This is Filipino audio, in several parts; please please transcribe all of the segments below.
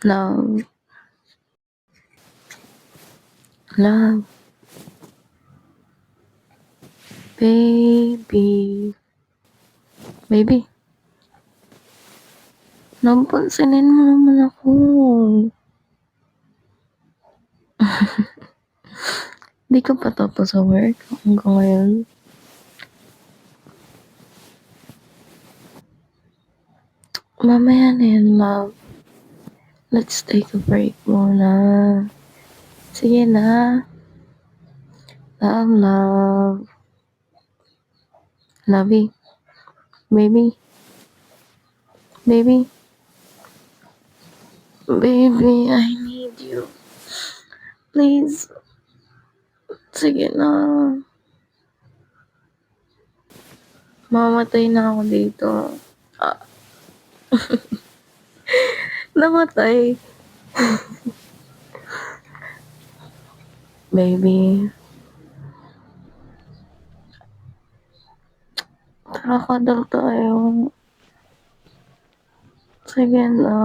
Love, love, baby. Baby, napansinin mo naman ako. Di ka pa tapos sa work hanggang ngayon? Mamaya na yan, love. Let's take a break muna. Sige na. Love. Lovey. Baby. Baby, I need you. Please. Sige na. Mamatay na ako dito. Ah. Namatay. Baby. Tara, kadal tayo. Sige na.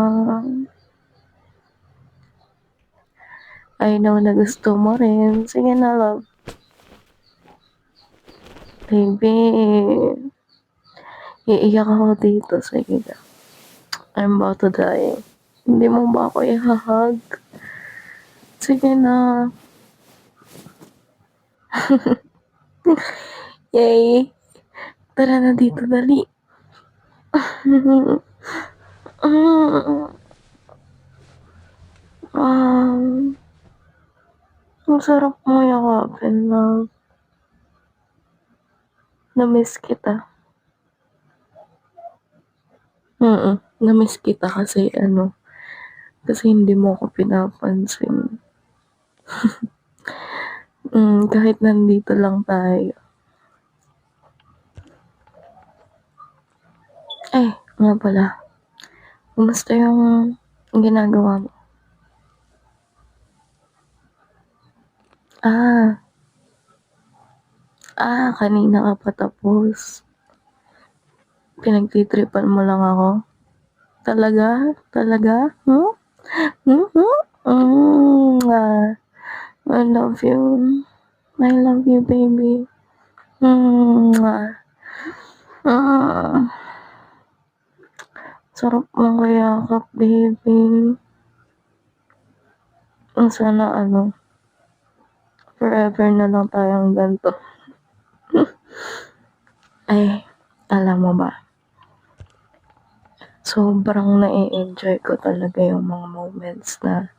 I know na gusto mo rin. Sige na, love. Baby. Iiyak ako dito. Sige na. I'm about to die. Hindi mo ba ako ihahag? Sige na. Yay. Tara na dito, dali. Ang sarap mo yakapin, love. Na-miss kita. Na-miss kita kasi kasi hindi mo ako pinapansin. Kahit nandito lang tayo. Nga pala. Kumusta yung ginagawa mo? Kanina ka pa tapos. Pinagtitripan mo lang ako? Talaga? I love you. I love you, baby. Sarap mong kayakap, baby. Sana forever na lang tayong ganito. Alam mo ba? Sobrang nai-enjoy ko talaga yung mga moments na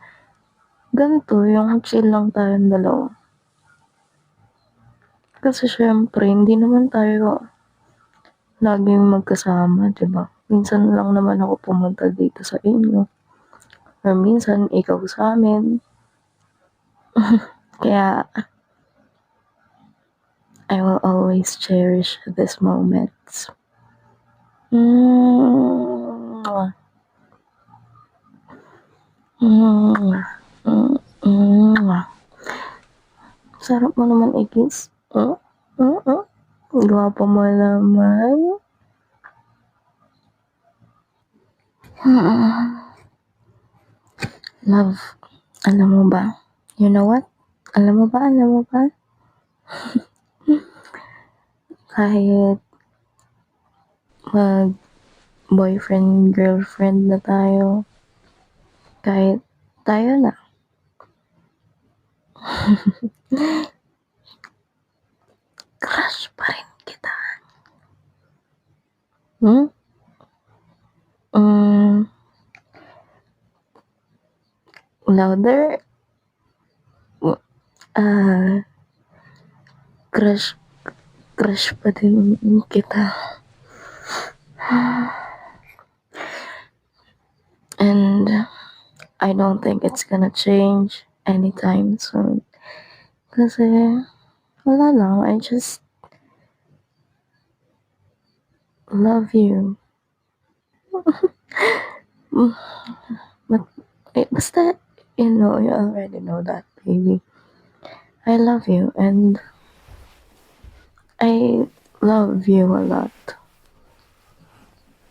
ganito, yung chill lang tayong dalawa. Kasi syempre, hindi naman tayo laging magkasama, diba? Minsan lang naman ako pumunta dito sa inyo. Or minsan, ikaw sa amin. Kaya, I will always cherish these moments. Sarap mo naman i-kiss. Gwapo mo naman. Love, alam mo ba? You know what? Alam mo ba? Kahit mag-boyfriend, girlfriend na tayo, kahit tayo na, crush pa rin kita. Louder? Crush pa din kita. And I don't think it's gonna change anytime soon. Kasi, wala lang. I just love you. Basta, you already know that, baby. I love you and I love you a lot.